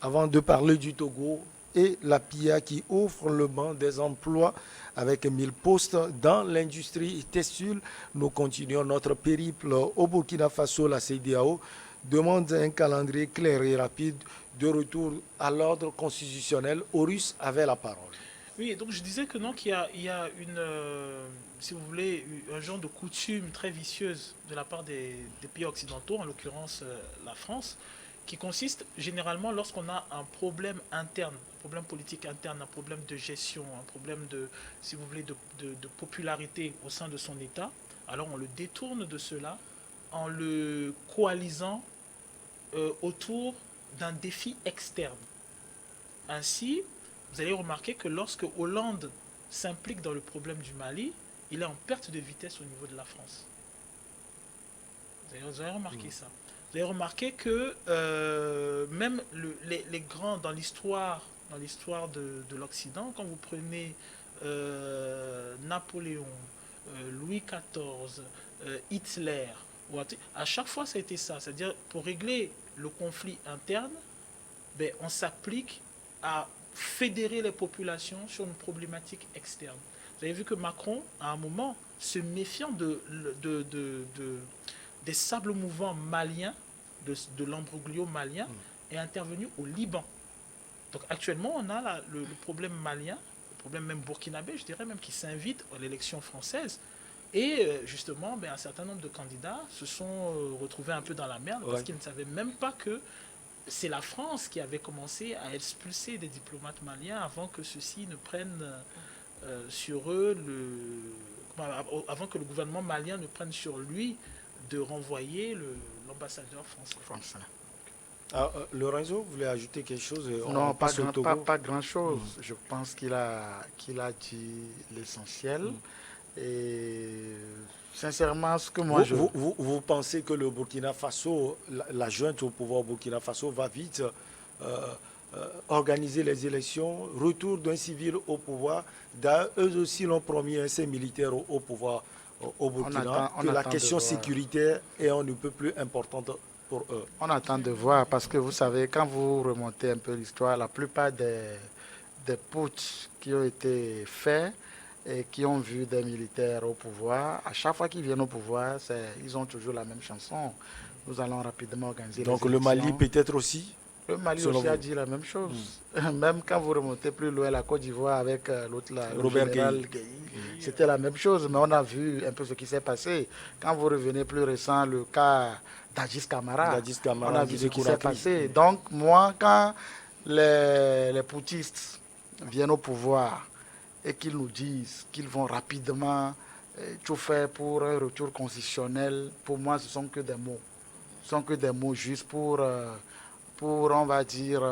Avant de parler du Togo et la PIA qui offre le banc des emplois avec 1000 postes dans l'industrie textile, nous continuons notre périple au Burkina Faso. La CEDEAO demande un calendrier clair et rapide de retour à l'ordre constitutionnel. Horus avait la parole. Oui, donc je disais que non, il y a une, si vous voulez, un genre de coutume très vicieuse de la part des pays occidentaux, en l'occurrence la France, qui consiste généralement lorsqu'on a un problème interne, un problème politique interne, un problème de gestion, un problème de, si vous voulez, de popularité au sein de son État, alors on le détourne de cela en le coalisant autour d'un défi externe. Ainsi, vous allez remarquer que lorsque Hollande s'implique dans le problème du Mali, il est en perte de vitesse au niveau de la France. Vous avez remarqué ça. Vous avez remarqué que même les grands dans l'histoire de l'Occident, quand vous prenez Napoléon, Louis XIV, Hitler, à chaque fois ça a été ça. C'est-à-dire pour régler le conflit interne, ben, on s'applique à fédérer les populations sur une problématique externe. Vous avez vu que Macron, à un moment, se méfiant des sables mouvants maliens, de l'embroglio malien, est intervenu au Liban. Donc actuellement, on a le problème malien, le problème même burkinabé, je dirais même, qui s'invite à l'élection française. Et justement, ben, un certain nombre de candidats se sont retrouvés un peu dans la merde parce Ouais. qu'ils ne savaient même pas que c'est la France qui avait commencé à expulser des diplomates maliens avant que ceux-ci ne prennent sur eux avant que le gouvernement malien ne prenne sur lui de renvoyer l'ambassadeur français. Français. Ah, Lorenzo, vous voulez ajouter quelque chose? On Non, passe au Togo. pas grand-chose. Je pense qu'il a dit l'essentiel. Et sincèrement, ce que moi je... Vous pensez que le Burkina Faso, la junte au pouvoir au Burkina Faso va vite organiser les élections, retour d'un civil au pouvoir. D'ailleurs, eux aussi l'ont promis un ces militaires au pouvoir au Burkina, que On la attend de question voir. sécuritaire est on ne peut plus importante pour eux. On attend de voir parce que vous savez, quand vous remontez un peu l'histoire, la plupart des putsch qui ont été faits et qui ont vu des militaires au pouvoir, à chaque fois qu'ils viennent au pouvoir, ils ont toujours la même chanson. Nous allons rapidement organiser Donc les le Mali élections. peut-être aussi, Le Mali selon aussi a vous. dit la même chose. Même quand vous remontez plus loin, la Côte d'Ivoire avec l'autre, là, le Robert général Gueye. Gueye, c'était la même chose. Mais on a vu un peu ce qui s'est passé. Quand vous revenez plus récent, le cas d'Agis Camara, Dadis on Camara, a vu ce Guinée qui s'est Conakry. passé. Donc, moi, quand les poutistes viennent au pouvoir et qu'ils nous disent qu'ils vont rapidement tout faire pour un retour constitutionnel, pour moi, ce sont que des mots. Ce sont que des mots juste pour on va dire,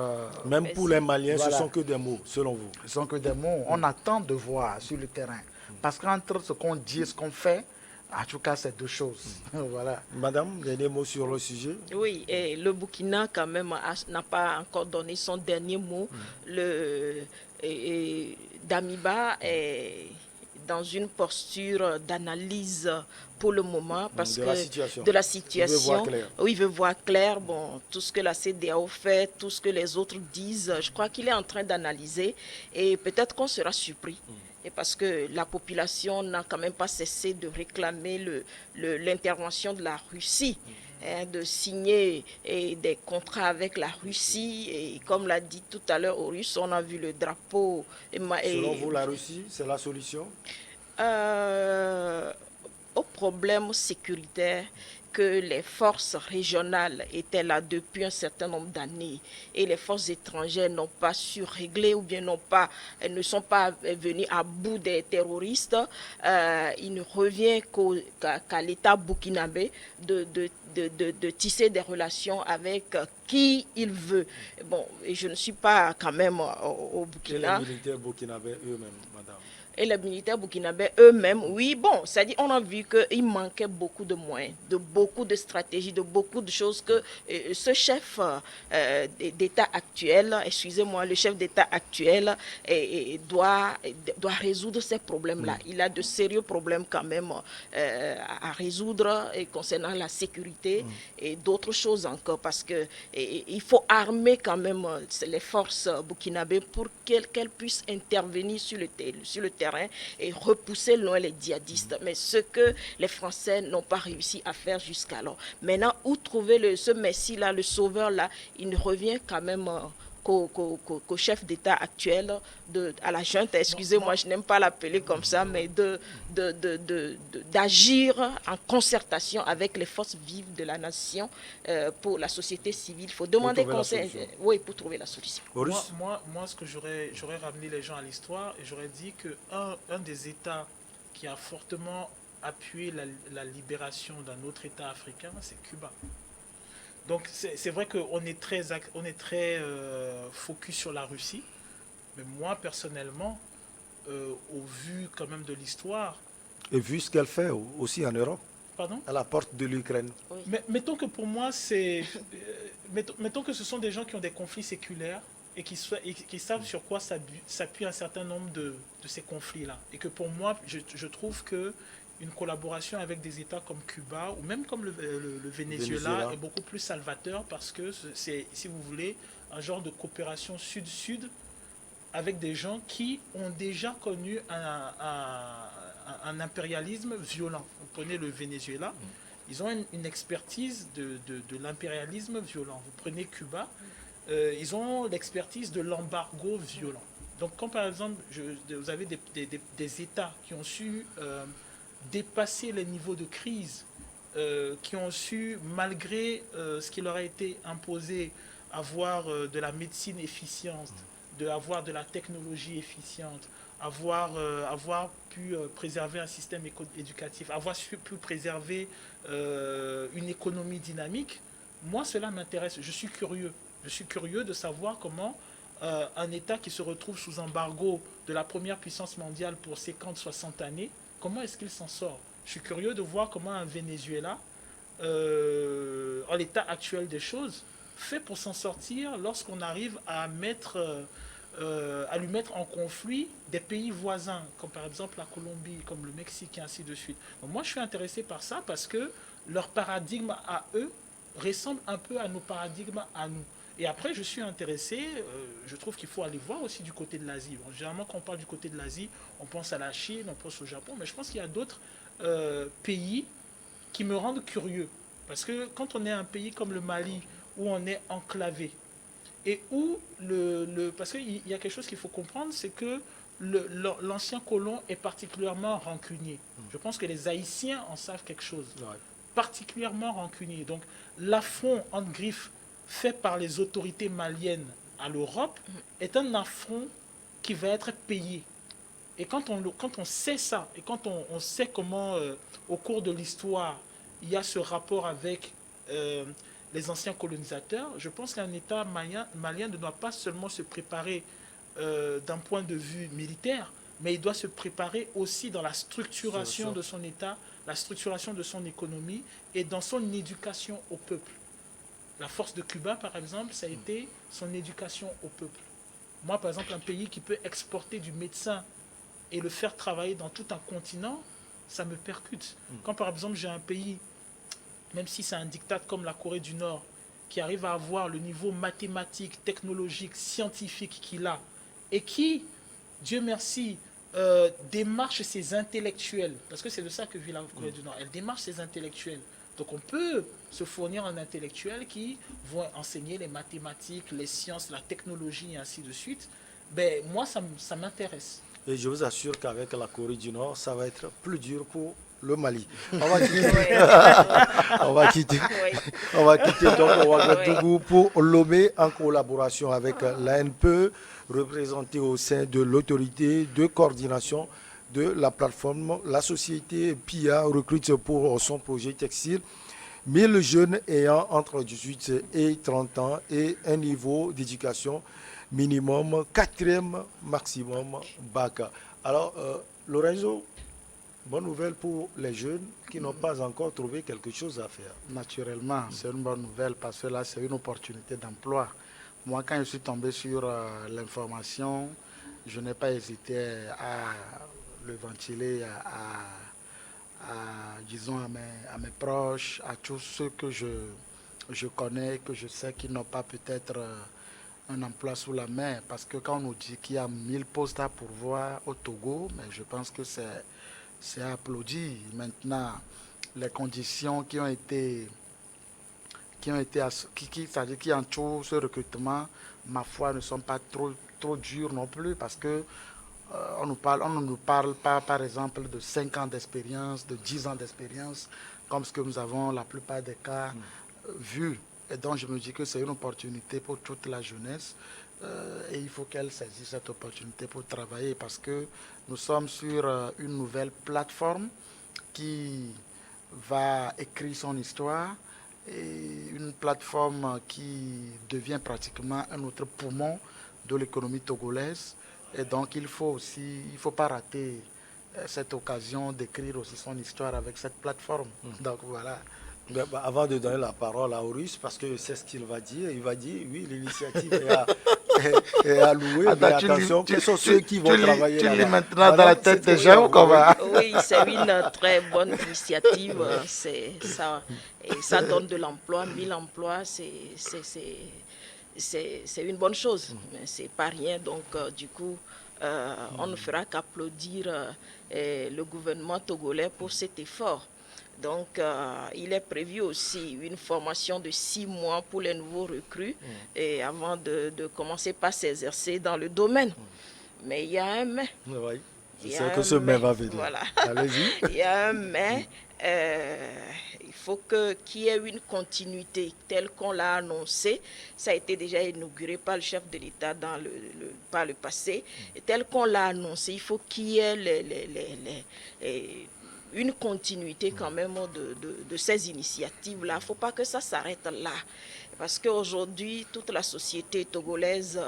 Même pour les Merci. Maliens, ce sont voilà, que des mots, selon vous. ce sont que des mots. On attend de voir sur le terrain. Parce qu'entre ce qu'on dit et ce qu'on fait, en tout cas, c'est deux choses. Voilà. Madame, il y a des mots sur le sujet. Oui, et le Burkina quand même n'a pas encore donné son dernier mot. Damiba est dans une posture d'analyse pour le moment parce De la que situation. de la Il veut voir situation, clair. oui, il veut voir clair, bon, tout ce que la CEDEAO fait, tout ce que les autres disent, je crois qu'il est en train d'analyser et peut-être qu'on sera surpris. Et parce que la population n'a quand même pas cessé de réclamer l'intervention de la Russie, hein, de signer des contrats avec la Russie. Et comme l'a dit tout à l'heure Horus, on a vu le drapeau. Selon vous, la Russie, c'est la solution? Euh, au problème sécuritaire que les forces régionales étaient là depuis un certain nombre d'années et les forces étrangères n'ont pas su régler ou bien ne sont pas venues à bout des terroristes, il ne revient qu'à l'État burkinabé de tisser des relations avec qui il veut. Bon, et je ne suis pas quand même au Et les Burkina. militaires burkinabés eux-mêmes, madame. Et les militaires burkinabés eux-mêmes, oui, bon, c'est-à-dire on a vu qu'il manquait beaucoup de moyens, de beaucoup de stratégies, de beaucoup de choses que ce chef d'État actuel, excusez-moi, le chef d'État actuel doit résoudre ces problèmes-là. Il a de sérieux problèmes quand même à résoudre concernant la sécurité et d'autres choses encore, parce que il faut armer quand même les forces burkinabées pour qu'elles puissent intervenir sur le terrain et repousser loin les djihadistes. Mais ce que les Français n'ont pas réussi à faire jusqu'alors. Maintenant, où trouver ce Messie-là, le sauveur-là, il ne revient quand même qu'au chef d'État actuel, à la junte, excusez-moi, je n'aime pas l'appeler comme ça, mais d'agir en concertation avec les forces vives de la nation pour la société civile. Il faut demander conseil, oui, pour trouver la solution. Moi, ce que j'aurais ramené les gens à l'histoire, et j'aurais dit qu'un des États qui a fortement appuyé la libération d'un autre État africain, c'est Cuba. Donc c'est vrai qu'on est très focus sur la Russie, mais moi personnellement, au vu quand même de l'histoire... Et vu ce qu'elle fait aussi en Europe, pardon, à la porte de l'Ukraine. Oui. Mais mettons que pour moi, mettons que ce sont des gens qui ont des conflits séculaires et qui savent sur quoi s'appuie un certain nombre de ces conflits-là. Et que pour moi, je trouve que une collaboration avec des États comme Cuba ou même comme le Venezuela est beaucoup plus salvateur, parce que c'est, si vous voulez, un genre de coopération sud-sud avec des gens qui ont déjà connu un impérialisme violent. Vous prenez le Venezuela, ils ont une expertise de l'impérialisme violent. Vous prenez Cuba, ils ont l'expertise de l'embargo violent. Donc quand par exemple, vous avez des États qui ont su dépasser les niveaux de crise, qui ont su, malgré ce qui leur a été imposé, avoir de la médecine efficiente, avoir de la technologie efficiente, avoir pu préserver un système éducatif, avoir pu préserver une économie dynamique. Moi, cela m'intéresse. Je suis curieux. Je suis curieux de savoir comment un État qui se retrouve sous embargo de la première puissance mondiale pour 50-60 années, comment est-ce qu'il s'en sort? Je suis curieux de voir comment un Venezuela, en l'état actuel des choses, fait pour s'en sortir lorsqu'on arrive à lui mettre en conflit des pays voisins, comme par exemple la Colombie, comme le Mexique et ainsi de suite. Donc moi, je suis intéressé par ça parce que leur paradigme à eux ressemble un peu à nos paradigmes à nous. Et après, je suis intéressé, je trouve qu'il faut aller voir aussi du côté de l'Asie. Bon, généralement, quand on parle du côté de l'Asie, on pense à la Chine, on pense au Japon, mais je pense qu'il y a d'autres pays qui me rendent curieux. Parce que quand on est un pays comme le Mali, où on est enclavé, et où parce qu'il y a quelque chose qu'il faut comprendre, c'est que l'ancien colon est particulièrement rancunier. Je pense que les Haïtiens en savent quelque chose. Ouais. Particulièrement rancunier. Donc, l'affront entre griffes fait par les autorités maliennes à l'Europe est un affront qui va être payé. Et quand on sait ça, et quand on sait comment, au cours de l'histoire, il y a ce rapport avec les anciens colonisateurs, je pense qu'un État malien ne doit pas seulement se préparer d'un point de vue militaire, mais il doit se préparer aussi dans la structuration de son État, la structuration de son économie et dans son éducation au peuple. La force de Cuba, par exemple, ça a été son éducation au peuple. Moi, par exemple, un pays qui peut exporter du médecin et le faire travailler dans tout un continent, ça me percute. Quand, par exemple, j'ai un pays, même si c'est un diktat comme la Corée du Nord, qui arrive à avoir le niveau mathématique, technologique, scientifique qu'il a, et qui, Dieu merci, démarche ses intellectuels, parce que c'est de ça que vit la Corée du Nord, elle démarche ses intellectuels. Donc on peut se fournir en intellectuels qui vont enseigner les mathématiques, les sciences, la technologie et ainsi de suite. Ben, moi, ça m'intéresse. Et je vous assure qu'avec la Corée du Nord, ça va être plus dur pour le Mali. On va quitter, on va quitter donc Ouagadougou pour Lomé en collaboration avec l'ANPE, représenté au sein de l'autorité de coordination de la plateforme. La société PIA recrute pour son projet textile 1000 jeunes ayant entre 18 et 30 ans et un niveau d'éducation minimum 4e maximum bac. Alors, Lorenzo, bonne nouvelle pour les jeunes qui n'ont pas encore trouvé quelque chose à faire. Naturellement, c'est une bonne nouvelle parce que là, c'est une opportunité d'emploi. Moi, quand je suis tombé sur l'information, je n'ai pas hésité à le ventiler disons, à mes proches, à tous ceux que je connais, que je sais qui n'ont pas peut-être un emploi sous la main. Parce que quand on nous dit qu'il y a 1000 postes à pourvoir au Togo, mais je pense que c'est applaudi. Maintenant, les conditions c'est-à-dire qui entourent ce recrutement, ma foi, ne sont pas trop dures non plus parce que on ne nous parle pas, par exemple, de 5 ans d'expérience, de 10 ans d'expérience, comme ce que nous avons la plupart des cas vus. Et donc, je me dis que c'est une opportunité pour toute la jeunesse et il faut qu'elle saisisse cette opportunité pour travailler parce que nous sommes sur une nouvelle plateforme qui va écrire son histoire et une plateforme qui devient pratiquement un autre poumon de l'économie togolaise. Et donc, il ne faut pas rater cette occasion d'écrire aussi son histoire avec cette plateforme. Donc, voilà. Avant de donner la parole à Horus, parce que c'est ce qu'il va dire, il va dire, oui, l'initiative est à louer, mais attention, quels sont ceux qui vont travailler là-bas? Tu lis maintenant dans la tête des gens ou comment? Oui, c'est une très bonne initiative. Ça, et ça donne de l'emploi. 1000 emplois, c'est une bonne chose. Mais c'est pas rien. Donc, du coup, on ne fera qu'applaudir le gouvernement togolais pour cet effort. Donc, il est prévu aussi une formation de 6 mois pour les nouveaux recrues et avant de commencer par s'exercer dans le domaine. Mais il y a un mais. Oui, je sais que ce mais va venir. Voilà. Allez-y. Il y a un mais. Il faut qu'il y ait une continuité telle qu'on l'a annoncé. Ça a été déjà inauguré par le chef de l'État par le passé. Et tel qu'on l'a annoncé, il faut qu'il y ait une continuité quand même de ces initiatives-là. Il ne faut pas que ça s'arrête là. Parce qu'aujourd'hui, toute la société togolaise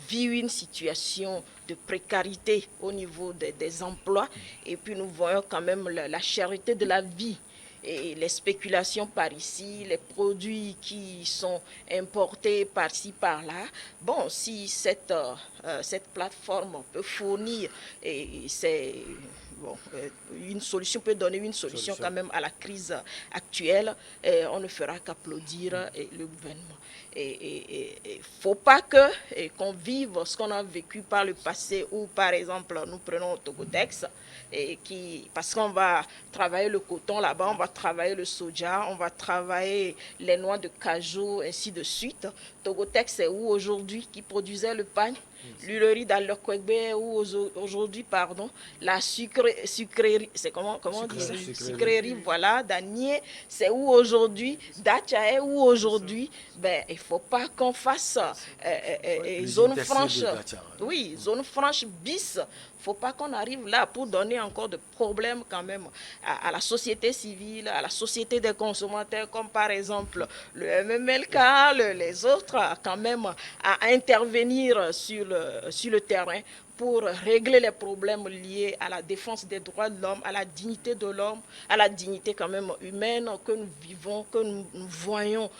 vit une situation de précarité au niveau des emplois. Et puis nous voyons quand même la cherté de la vie. Et les spéculations par ici, les produits qui sont importés par-ci, par-là. Bon, si cette plateforme peut fournir, et c'est... Bon, une solution peut donner une solution quand même à la crise actuelle. On ne fera qu'applaudir le gouvernement. Et il ne faut pas qu'on vive ce qu'on a vécu par le passé où, par exemple, nous prenons Togotex, parce qu'on va travailler le coton là-bas, on va travailler le soja, on va travailler les noix de cajou, ainsi de suite. Togotex, c'est où aujourd'hui qui produisait le pain? L'huilerie d'Allokwegbe, ou aujourd'hui, pardon, la sucrerie, c'est comment on dit? Sucrerie, voilà, d'Anier, c'est où aujourd'hui? Dacha est où aujourd'hui? Ben, il ne faut pas qu'on fasse zone franche. Oui, zone franche bis. Il ne faut pas qu'on arrive là pour donner encore de problèmes quand même à la société civile, à la société des consommateurs, comme par exemple le MMLK, les autres, quand même, à intervenir sur le terrain pour régler les problèmes liés à la défense des droits de l'homme, à la dignité de l'homme, à la dignité quand même humaine que nous vivons, que nous voyons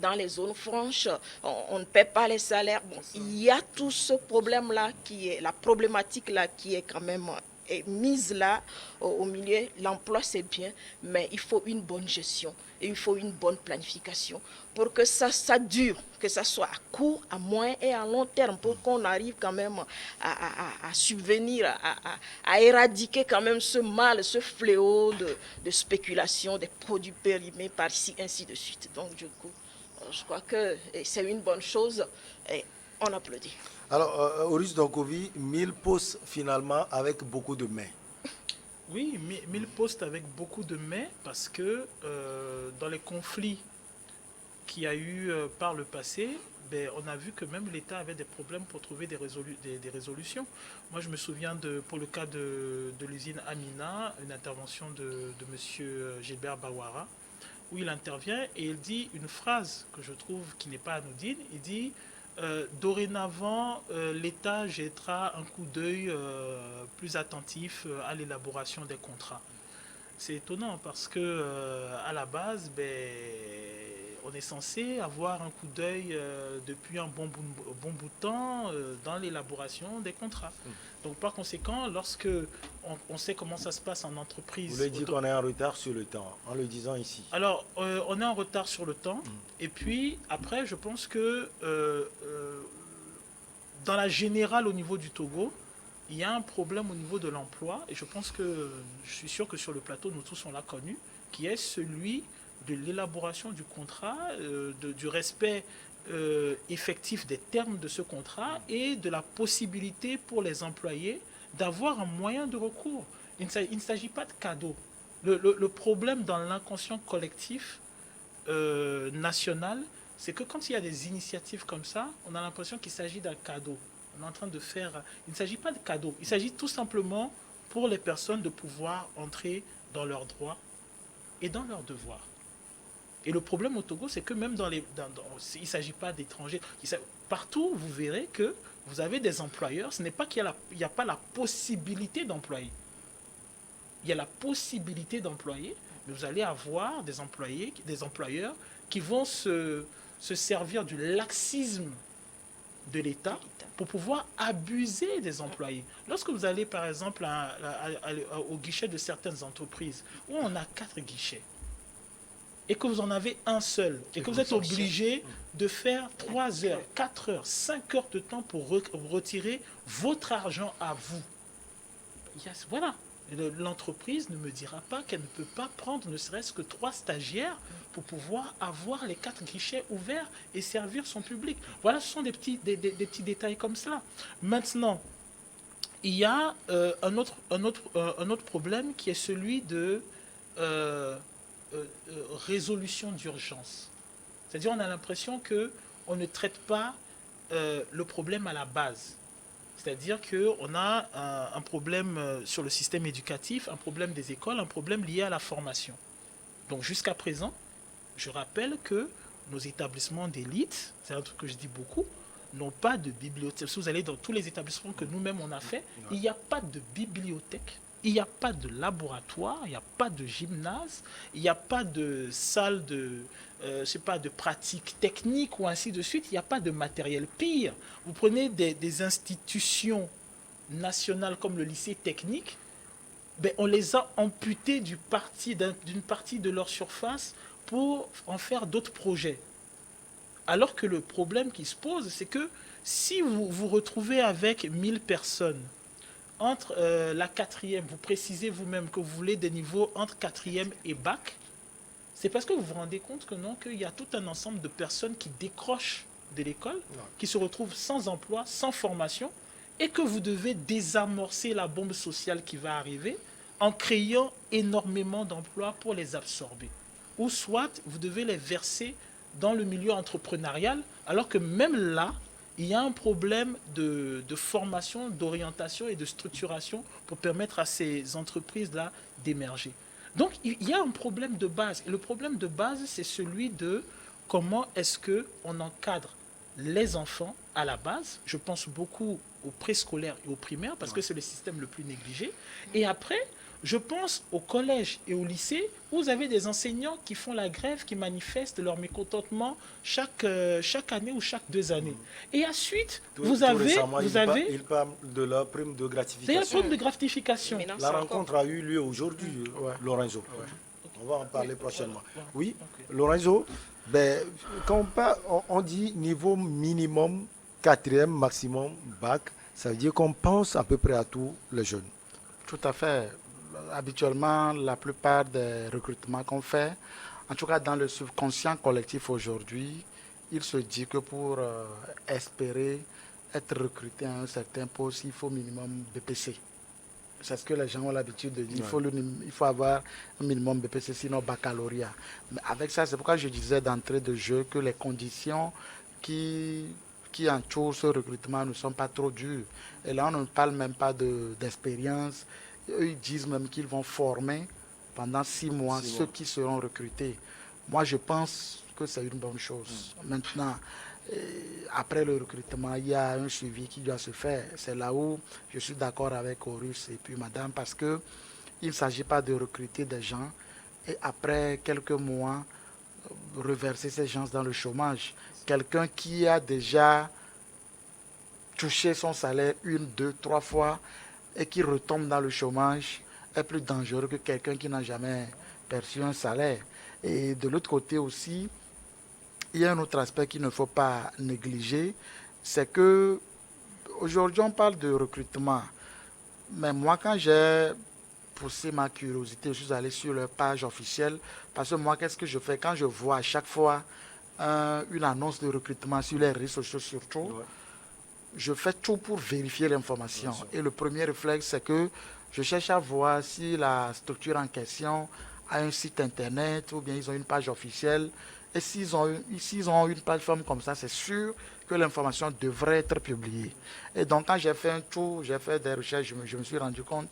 dans les zones franches. On ne paie pas les salaires. Bon, il y a tout ce problème-là, la problématique-là qui est quand même mise là au milieu. L'emploi, c'est bien, mais il faut une bonne gestion et il faut une bonne planification pour que ça dure, que ça soit à court, à moyen et à long terme, pour qu'on arrive quand même à subvenir, à éradiquer quand même ce mal, ce fléau de spéculation des produits périmés par ici, ainsi de suite. Donc du coup, je crois que c'est une bonne chose et on applaudit. Alors, Horus Donkovi, 1000 postes finalement avec beaucoup de mains. Oui, 1000 postes avec beaucoup de mais, parce que dans les conflits qu'il y a eu par le passé, on a vu que même l'État avait des problèmes pour trouver des résolutions. Moi, je me souviens, pour le cas de l'usine Amina, une intervention de M. Gilbert Bawara, où il intervient et il dit une phrase que je trouve qui n'est pas anodine. Il dit Dorénavant, l'État jettera un coup d'œil plus attentif à l'élaboration des contrats. C'est étonnant parce que à la base, on est censé avoir un coup d'œil depuis un bon bout de temps dans l'élaboration des contrats. Donc par conséquent, lorsque on sait comment ça se passe en entreprise. Vous voulez dire qu'on est en retard sur le temps, en le disant ici. Alors, on est en retard sur le temps. Et puis après, je pense que dans la générale au niveau du Togo, il y a un problème au niveau de l'emploi, et je pense que, je suis sûr que sur le plateau, nous tous on l'a connu, qui est celui de l'élaboration du contrat, du respect effectif des termes de ce contrat et de la possibilité pour les employés d'avoir un moyen de recours. Il ne s'agit pas de cadeau. Le problème dans l'inconscient collectif national, c'est que quand il y a des initiatives comme ça, on a l'impression qu'il s'agit d'un cadeau. On est en train de faire... Il ne s'agit pas de cadeau. Il s'agit tout simplement pour les personnes de pouvoir entrer dans leurs droits et dans leurs devoirs. Et le problème au Togo, c'est que même il ne s'agit pas d'étrangers. Partout, vous verrez que vous avez des employeurs. Ce n'est pas qu'il n'y a pas la possibilité d'employer. Il y a la possibilité d'employer, mais vous allez avoir des employeurs qui vont se servir du laxisme de l'État pour pouvoir abuser des employés. Lorsque vous allez, par exemple, au guichet de certaines entreprises, où on a 4 guichets, et que vous en avez un seul, et que vous êtes obligé de faire 3 heures, 4 heures, 5 heures de temps pour retirer votre argent à vous. Voilà. L'entreprise ne me dira pas qu'elle ne peut pas prendre ne serait-ce que 3 stagiaires pour pouvoir avoir les 4 guichets ouverts et servir son public. Voilà, ce sont des petits détails comme cela. Maintenant, il y a un autre problème qui est celui de résolution d'urgence. C'est-à-dire, on a l'impression qu'on ne traite pas le problème à la base. C'est-à-dire qu'on a un problème sur le système éducatif, un problème des écoles, un problème lié à la formation. Donc jusqu'à présent, je rappelle que nos établissements d'élite, c'est un truc que je dis beaucoup, n'ont pas de bibliothèque. Si vous allez dans tous les établissements que nous-mêmes on a fait, il n'y a pas de bibliothèque, il n'y a pas de laboratoire, il n'y a pas de gymnase, il n'y a pas de salle de pratique technique ou ainsi de suite, il n'y a pas de matériel. Pire, vous prenez des institutions nationales comme le lycée technique, on les a amputées d'une partie de leur surface pour en faire d'autres projets. Alors que le problème qui se pose, c'est que si vous vous retrouvez avec 1000 personnes, entre la 4e, vous précisez vous-même que vous voulez des niveaux entre 4e et bac, c'est parce que vous vous rendez compte que non, qu'il y a tout un ensemble de personnes qui décrochent de l'école, qui se retrouvent sans emploi, sans formation, et que vous devez désamorcer la bombe sociale qui va arriver en créant énormément d'emplois pour les absorber. Ou soit vous devez les verser dans le milieu entrepreneurial, alors que même là, il y a un problème de formation, d'orientation et de structuration pour permettre à ces entreprises-là d'émerger. Donc, il y a un problème de base. Et le problème de base, c'est celui de comment est-ce qu'on encadre les enfants à la base. Je pense beaucoup au préscolaire et au primaire parce que c'est le système le plus négligé. Et après, je pense au collège et au lycée où vous avez des enseignants qui font la grève, qui manifestent leur mécontentement chaque année ou chaque 2 années. Et ensuite, vous avez... Ils parlent de la prime de gratification. C'est la prime de gratification. La rencontre a eu lieu aujourd'hui, Lorenzo. On va en parler prochainement. Oui, Lorenzo, quand on dit niveau minimum, 4e, maximum, bac, ça veut dire qu'on pense à peu près à tous les jeunes. Tout à fait. Habituellement, la plupart des recrutements qu'on fait, en tout cas dans le subconscient collectif aujourd'hui, il se dit que pour espérer être recruté à un certain poste, il faut minimum BPC. C'est ce que les gens ont l'habitude de dire. Il faut avoir un minimum BPC, sinon baccalauréat. Mais avec ça, c'est pourquoi je disais d'entrée de jeu que les conditions qui entourent ce recrutement ne sont pas trop dures. Et là, on ne parle même pas d'expérience. Eux, ils disent même qu'ils vont former pendant 6 mois ceux qui seront recrutés. Moi, je pense que c'est une bonne chose. Maintenant, Après le recrutement, il y a un suivi qui doit se faire. C'est là où je suis d'accord avec Horus et puis Madame, parce que il ne s'agit pas de recruter des gens et après quelques mois, reverser ces gens dans le chômage. Quelqu'un qui a déjà touché son salaire 1, 2, 3 fois et qui retombe dans le chômage est plus dangereux que quelqu'un qui n'a jamais perçu un salaire. Et de l'autre côté aussi, il y a un autre aspect qu'il ne faut pas négliger, c'est que aujourd'hui on parle de recrutement, mais moi quand j'ai poussé ma curiosité, je suis allé sur leur page officielle, parce que moi qu'est-ce que je fais quand je vois à chaque fois une annonce de recrutement sur les réseaux sociaux surtout, Ouais. je fais tout pour vérifier l'information. Et le premier réflexe, c'est que je cherche à voir si la structure en question a un site internet ou bien ils ont une page officielle. Et s'ils ont une plateforme comme ça, c'est sûr que l'information devrait être publiée. Et donc, quand j'ai fait un tour, j'ai fait des recherches, je me suis rendu compte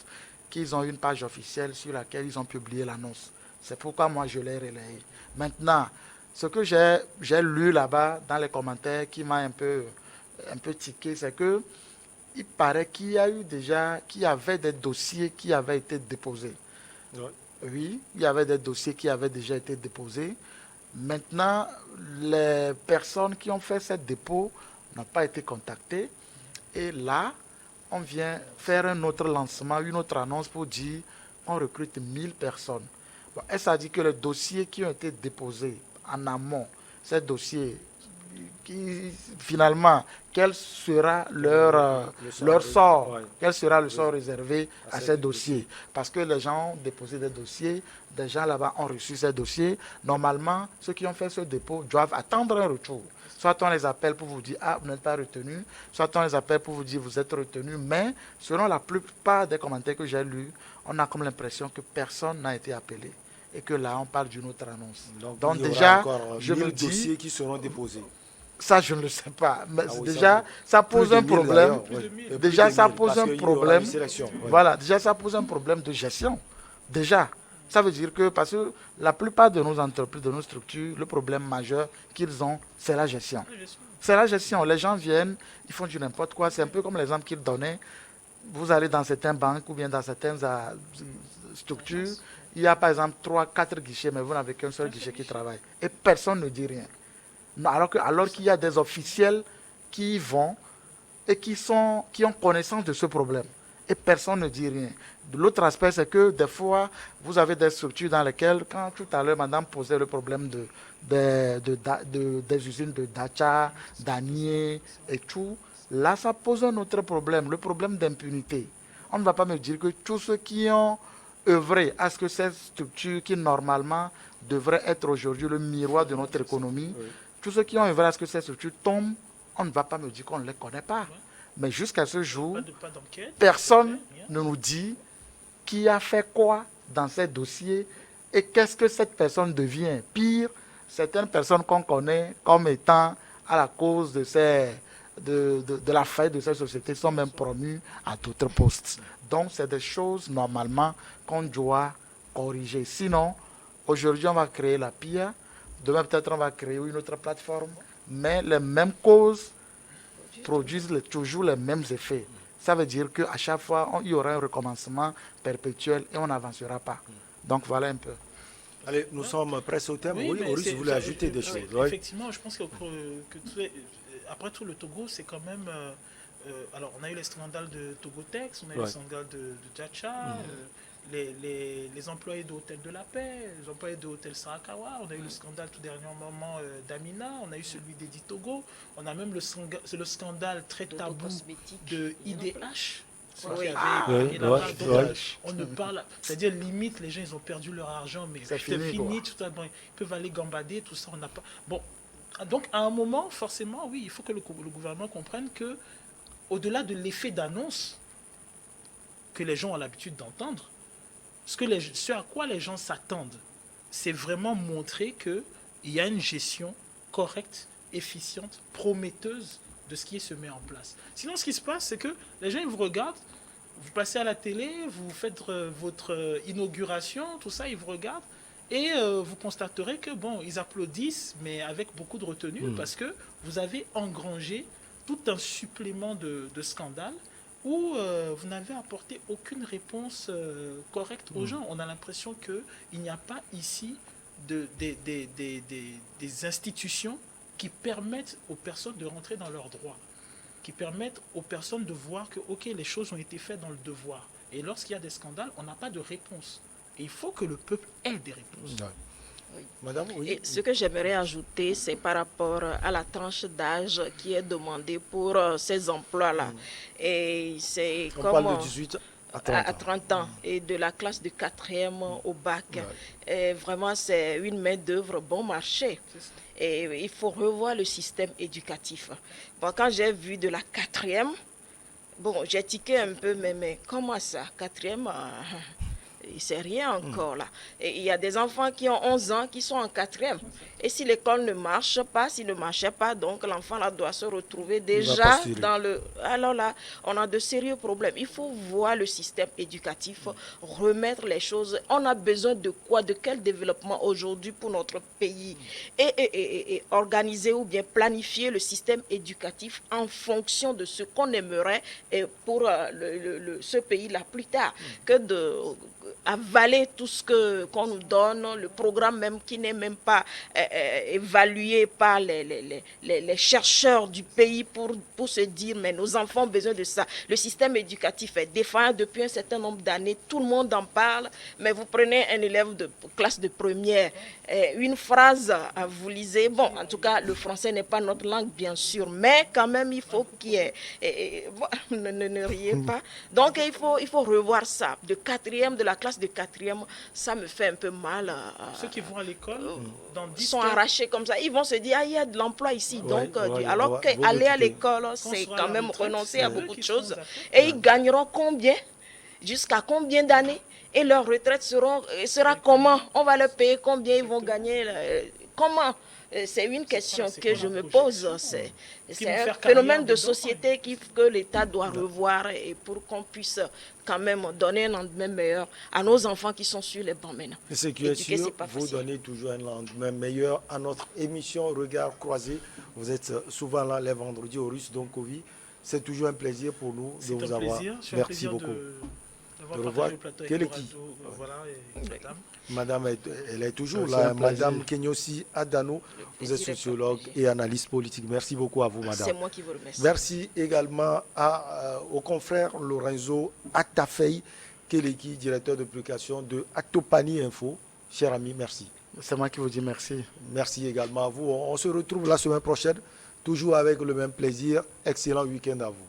qu'ils ont une page officielle sur laquelle ils ont publié l'annonce. C'est pourquoi moi, je l'ai relayé. Maintenant, ce que j'ai lu là-bas dans les commentaires qui m'a un peu tiqué, c'est que il paraît qu'il y a eu déjà, qu'il y avait des dossiers qui avaient été déposés. Ouais. Oui, il y avait des dossiers qui avaient déjà été déposés. Maintenant, les personnes qui ont fait ce dépôt n'ont pas été contactées. Et là, on vient faire un autre lancement, une autre annonce pour dire on recrute 1000 personnes. Bon, et ça dit que les dossiers qui ont été déposés en amont, ces dossiers, finalement, quel sera leur sort, Ouais. quel sera le sort réservé À à ces ces dossiers. Parce que les gens ont déposé des dossiers, des gens là-bas ont reçu ces dossiers. Normalement, ceux qui ont fait ce dépôt doivent attendre un retour. Soit on les appelle pour vous dire, ah, vous n'êtes pas retenu, soit on les appelle pour vous dire, vous êtes retenu. Mais selon la plupart des commentaires que j'ai lus, on a comme l'impression que personne n'a été appelé. Et que là, on parle d'une autre annonce. Donc il y aura déjà, encore je 1000 me dis, dossiers qui seront déposés. ça, je ne le sais pas. Mais Ah oui, déjà, ça pose plus de un 1000 problème. d'ailleurs, Plus oui. de 1000. Plus Déjà, de ça 1000, pose parce un qu'il y aura problème. une sélection, oui. Voilà, déjà, ça pose un problème de gestion. Déjà, ça veut dire que, parce que la plupart de nos entreprises, de nos structures, le problème majeur qu'ils ont, c'est la gestion. C'est la gestion. Les gens viennent, ils font du n'importe quoi. C'est un peu comme l'exemple qu'ils donnaient. Vous allez dans certaines banques ou bien dans certaines structures, il y a par exemple 3, 4 guichets, mais vous n'avez qu'un seul guichet qui travaille. Et personne ne dit rien. Non, alors qu'il y a des officiels qui y vont et qui ont connaissance de ce problème. Et personne ne dit rien. L'autre aspect, c'est que des fois, vous avez des structures dans lesquelles, quand tout à l'heure, madame posait le problème des usines de Dacha, d'Anier et tout, là, ça pose un autre problème, le problème d'impunité. On ne va pas me dire que tous ceux qui ont œuvré à ce que ces structures, qui normalement devraient être aujourd'hui le miroir de notre économie, Oui. tous ceux qui ont œuvré à ce que ces structures tombent, on ne va pas me dire qu'on ne les connaît pas. Mais jusqu'à ce jour, Pas d'enquête. personne Rien. ne nous dit qui a fait quoi dans ces dossiers et qu'est-ce que cette personne devient. Pire, certaines personnes qu'on connaît comme étant à la cause de la faillite de ces sociétés sont même promues à d'autres postes. Donc, c'est des choses normalement qu'on doit corriger. Sinon, aujourd'hui, on va créer la PIA. Demain, peut-être, on va créer une autre plateforme. Mais les mêmes causes produisent toujours les mêmes effets. Ça veut dire qu'à chaque fois, il y aura un recommencement perpétuel et on n'avancera pas. Donc, voilà un peu. Allez, nous sommes presque au terme. Oui, mais Maurice c'est- voulait ça- ajouter des oui, choses. Oui. Effectivement, je pense après tout, le Togo, c'est quand même. Alors, on a eu les scandales de Togotex, on a eu Ouais. le scandale de Djacha, les employés de l'hôtel de la Paix, les employés de l'hôtel Sarakawa, on a eu le scandale tout dernièrement d'Amina, on a eu celui d'Edi Togo, on a même le scandale très tabou cosmétiques. de IDH. Ceux qui Oui. avaient Oui, gagné la ouais, marque. Donc, ouais. on ne parle, c'est-à-dire limite les gens ils ont perdu leur argent, mais C'est c'était fini, fini, quoi. tout ça, bon, ils peuvent aller gambader, tout ça, on n'a pas. Bon, donc à un moment, forcément, oui, il faut que le gouvernement comprenne que, au-delà de l'effet d'annonce que les gens ont l'habitude d'entendre, ce à quoi les gens s'attendent, c'est vraiment montrer qu'il y a une gestion correcte, efficiente, prometteuse de ce qui se met en place. Sinon, ce qui se passe, c'est que les gens ils vous regardent, vous passez à la télé, vous faites votre inauguration, tout ça, ils vous regardent, Et vous constaterez que, bon, ils applaudissent, mais avec beaucoup de retenue, parce que vous avez engrangé tout un supplément de scandales où vous n'avez apporté aucune réponse correcte aux gens. On a l'impression qu'il n'y a pas ici des institutions qui permettent aux personnes de rentrer dans leurs droits, qui permettent aux personnes de voir que, ok, les choses ont été faites dans le devoir. Et lorsqu'il y a des scandales, on n'a pas de réponse. Et il faut que le peuple ait des réponses. Oui. Madame, oui. Et ce que j'aimerais ajouter, c'est par rapport à la tranche d'âge qui est demandée pour ces emplois-là. Et c'est On comme parle de 18 à 30 ans. 30 ans et de la classe de 4e au bac. Et vraiment, c'est une main-d'œuvre bon marché. Et il faut revoir le système éducatif. Bon, quand j'ai vu de la 4e, bon, j'ai tiqué un peu, mais comment ça, 4e c'est rien encore là. Et il y a des enfants qui ont 11 ans qui sont en 4e. Et si l'école ne marche pas, s'il ne marchait pas, donc l'enfant là doit se retrouver déjà dans le... Alors là, on a de sérieux problèmes. Il faut voir le système éducatif, remettre les choses. On a besoin de quoi, de quel développement aujourd'hui pour notre pays et organiser ou bien planifier le système éducatif en fonction de ce qu'on aimerait pour ce pays-là plus tard, que de avaler tout ce qu'on nous donne, le programme même qui n'est même pas évalué par les chercheurs du pays pour se dire mais nos enfants ont besoin de ça. Le système éducatif est défaillant depuis un certain nombre d'années, tout le monde en parle, mais vous prenez un élève de classe de première, une phrase, vous lisez, bon, en tout cas, le français n'est pas notre langue, bien sûr, mais quand même, il faut qu'il y ait... ne riez pas. Donc, il faut revoir ça. De 4e, de la classe de 4e, ça me fait un peu mal. Ceux qui vont à l'école, dans 10 sont arrachés comme ça. Ils vont se dire, ah, il y a de l'emploi ici. Ouais, donc, ouais, alors qu'aller à l'école, c'est quand même renoncer à beaucoup de choses. Et ils gagneront combien? Jusqu'à combien d'années? Et leur retraite sera comment? On va leur payer combien? Ils vont gagner? Comment? C'est une question que je me pose. C'est un phénomène de société que l'État doit revoir et pour qu'on puisse quand même donner un lendemain meilleur à nos enfants qui sont sur les bancs maintenant. Et ce qui est sûr, vous donnez toujours un lendemain meilleur à notre émission Regard croisé. Vous êtes souvent là les vendredis au Russe Donkovi. C'est toujours un plaisir pour nous de vous avoir. Merci beaucoup. De revoir Keleki. Voilà, Madame, elle est toujours là. Madame Kenyossi Adano, vous êtes sociologue et analyste politique. Merci beaucoup à vous, madame. C'est moi qui vous remercie. Merci également au confrère Lorenzo Atafei Keleki, directeur de publication de Actopani Info. Cher ami, merci. C'est moi qui vous dis merci. Merci également à vous. On se retrouve la semaine prochaine, toujours avec le même plaisir. Excellent week-end à vous.